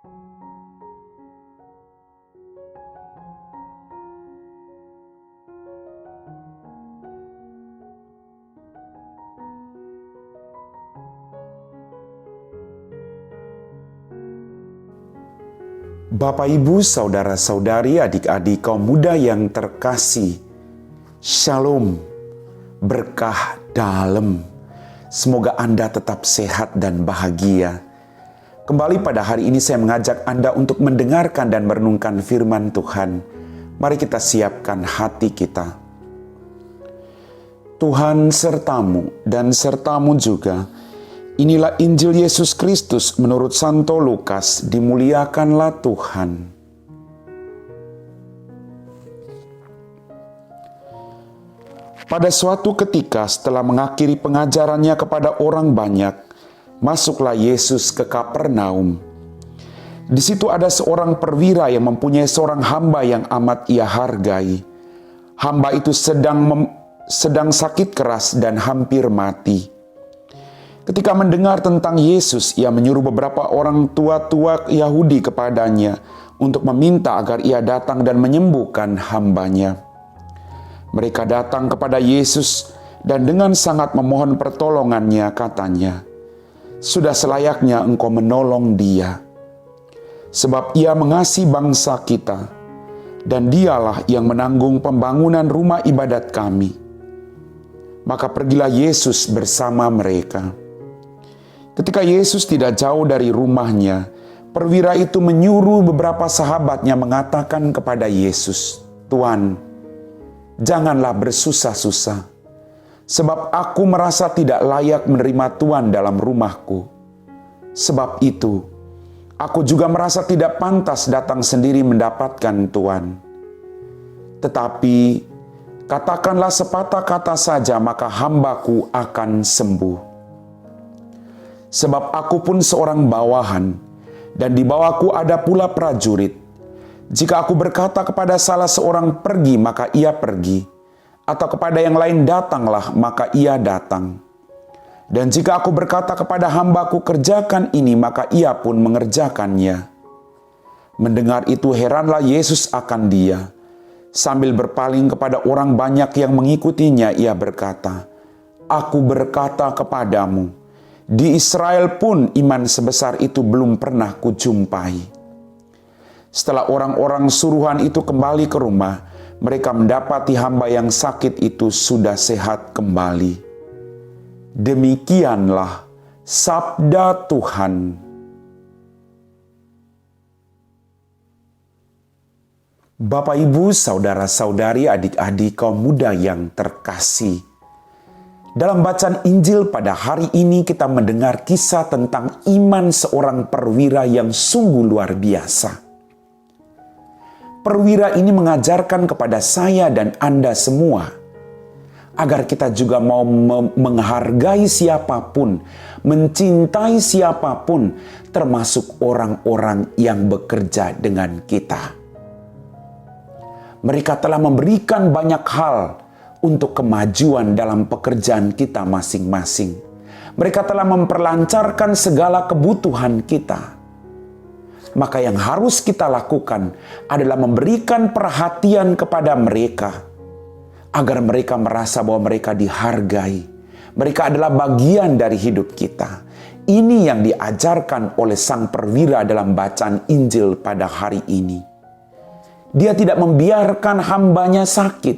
Bapak, Ibu, saudara-saudari, adik-adik kaum muda yang terkasih, Shalom, berkah dalam. Semoga Anda tetap sehat dan bahagia. Kembali pada hari ini saya mengajak Anda untuk mendengarkan dan merenungkan firman Tuhan. Mari kita siapkan hati kita. Tuhan sertamu dan sertamu juga. Inilah Injil Yesus Kristus menurut Santo Lukas, dimuliakanlah Tuhan. Pada suatu ketika setelah mengakhiri pengajarannya kepada orang banyak, masuklah Yesus ke Kapernaum. Di situ ada seorang perwira yang mempunyai seorang hamba yang amat ia hargai. Hamba itu sedang sakit keras dan hampir mati. Ketika mendengar tentang Yesus, ia menyuruh beberapa orang tua-tua Yahudi kepadanya untuk meminta agar ia datang dan menyembuhkan hambanya. Mereka datang kepada Yesus dan dengan sangat memohon pertolongannya katanya, "Sudah selayaknya engkau menolong dia, sebab ia mengasihi bangsa kita, dan dialah yang menanggung pembangunan rumah ibadat kami." Maka pergilah Yesus bersama mereka. Ketika Yesus tidak jauh dari rumahnya, perwira itu menyuruh beberapa sahabatnya mengatakan kepada Yesus, "Tuan, janganlah bersusah-susah, sebab aku merasa tidak layak menerima Tuan dalam rumahku. Sebab itu, aku juga merasa tidak pantas datang sendiri mendapatkan Tuan. Tetapi, katakanlah sepatah kata saja, maka hambaku akan sembuh. Sebab aku pun seorang bawahan, dan di bawahku ada pula prajurit. Jika aku berkata kepada salah seorang pergi, maka ia pergi. Atau kepada yang lain datanglah, maka ia datang. Dan jika aku berkata kepada hambaku kerjakan ini, maka ia pun mengerjakannya." Mendengar itu heranlah Yesus akan dia. Sambil berpaling kepada orang banyak yang mengikutinya, ia berkata, "Aku berkata kepadamu, di Israel pun iman sebesar itu belum pernah kujumpai." Setelah orang-orang suruhan itu kembali ke rumah, mereka mendapati hamba yang sakit itu sudah sehat kembali. Demikianlah sabda Tuhan. Bapak, Ibu, saudara-saudari, adik-adik kaum muda yang terkasih, dalam bacaan Injil pada hari ini kita mendengar kisah tentang iman seorang perwira yang sungguh luar biasa. Perwira ini mengajarkan kepada saya dan Anda semua agar kita juga mau menghargai siapapun, mencintai siapapun, termasuk orang-orang yang bekerja dengan kita. Mereka telah memberikan banyak hal untuk kemajuan dalam pekerjaan kita masing-masing. Mereka telah memperlancarkan segala kebutuhan kita. Maka yang harus kita lakukan adalah memberikan perhatian kepada mereka, agar mereka merasa bahwa mereka dihargai. Mereka adalah bagian dari hidup kita. Ini yang diajarkan oleh sang perwira dalam bacaan Injil pada hari ini. Dia tidak membiarkan hambanya sakit,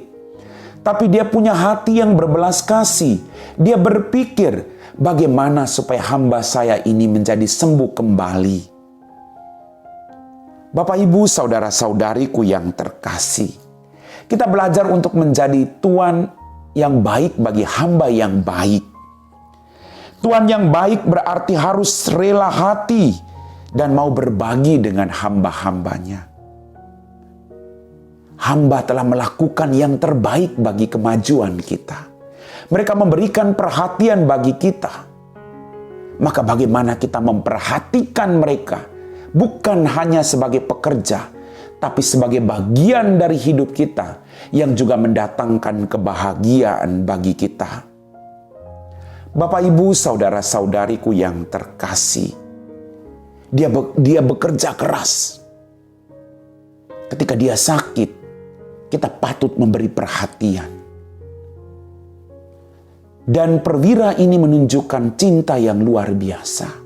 tapi dia punya hati yang berbelas kasih. Dia berpikir, bagaimana supaya hamba saya ini menjadi sembuh kembali. Bapak, Ibu, saudara-saudariku yang terkasih, kita belajar untuk menjadi tuan yang baik bagi hamba yang baik. Tuan yang baik berarti harus rela hati dan mau berbagi dengan hamba-hambanya. Hamba telah melakukan yang terbaik bagi kemajuan kita. Mereka memberikan perhatian bagi kita. Maka bagaimana kita memperhatikan mereka, bukan hanya sebagai pekerja, tapi sebagai bagian dari hidup kita yang juga mendatangkan kebahagiaan bagi kita. Bapak, Ibu, saudara-saudariku yang terkasih, Dia bekerja keras. Ketika dia sakit, kita patut memberi perhatian. Dan perwira ini menunjukkan cinta yang luar biasa.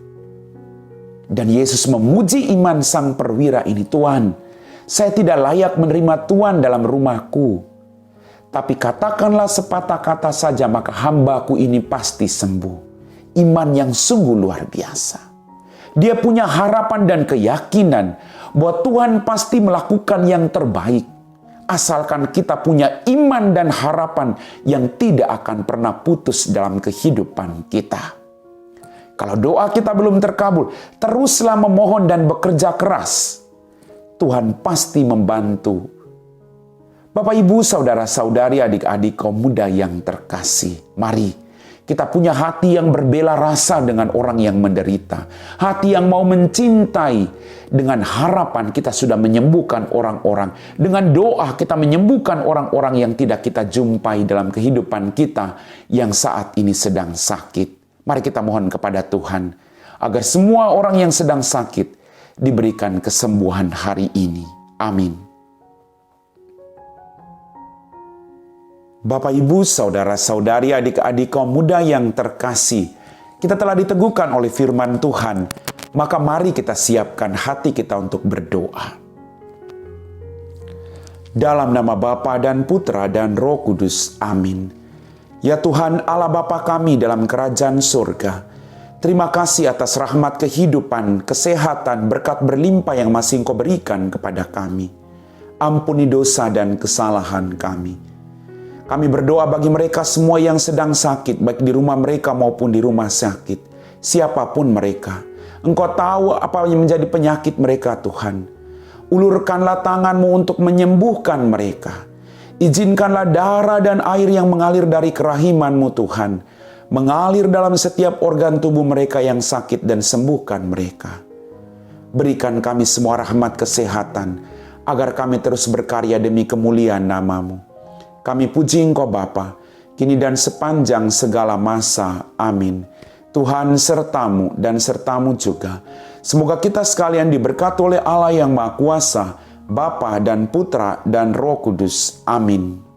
Dan Yesus memuji iman sang perwira ini. Tuhan, saya tidak layak menerima Tuhan dalam rumahku. Tapi katakanlah sepatah kata saja, maka hambaku ini pasti sembuh. Iman yang sungguh luar biasa. Dia punya harapan dan keyakinan bahwa Tuhan pasti melakukan yang terbaik. Asalkan kita punya iman dan harapan yang tidak akan pernah putus dalam kehidupan kita. Kalau doa kita belum terkabul, teruslah memohon dan bekerja keras. Tuhan pasti membantu. Bapak, Ibu, saudara-saudari, adik-adik kaum muda yang terkasih, mari kita punya hati yang berbela rasa dengan orang yang menderita. Hati yang mau mencintai. Dengan harapan kita sudah menyembuhkan orang-orang. Dengan doa kita menyembuhkan orang-orang yang tidak kita jumpai dalam kehidupan kita yang saat ini sedang sakit. Mari kita mohon kepada Tuhan agar semua orang yang sedang sakit diberikan kesembuhan hari ini. Amin. Bapak, Ibu, saudara-saudari, adik-adik kaum muda yang terkasih, kita telah diteguhkan oleh firman Tuhan, maka mari kita siapkan hati kita untuk berdoa. Dalam nama Bapa dan Putra dan Roh Kudus, amin. Ya Tuhan Allah Bapa kami dalam kerajaan surga, terima kasih atas rahmat kehidupan, kesehatan, berkat berlimpah yang masih Engkau berikan kepada kami. Ampuni dosa dan kesalahan kami. Kami berdoa bagi mereka semua yang sedang sakit, baik di rumah mereka maupun di rumah sakit. Siapapun mereka, Engkau tahu apa yang menjadi penyakit mereka, Tuhan. Ulurkanlah tangan-Mu untuk menyembuhkan mereka. Izinkanlah darah dan air yang mengalir dari kerahiman-Mu, Tuhan, mengalir dalam setiap organ tubuh mereka yang sakit dan sembuhkan mereka. Berikan kami semua rahmat kesehatan, agar kami terus berkarya demi kemuliaan nama-Mu. Kami puji Engkau Bapa, kini dan sepanjang segala masa. Amin. Tuhan sertamu dan sertamu juga. Semoga kita sekalian diberkati oleh Allah yang Maha Kuasa, Bapa dan Putra dan Roh Kudus. Amin.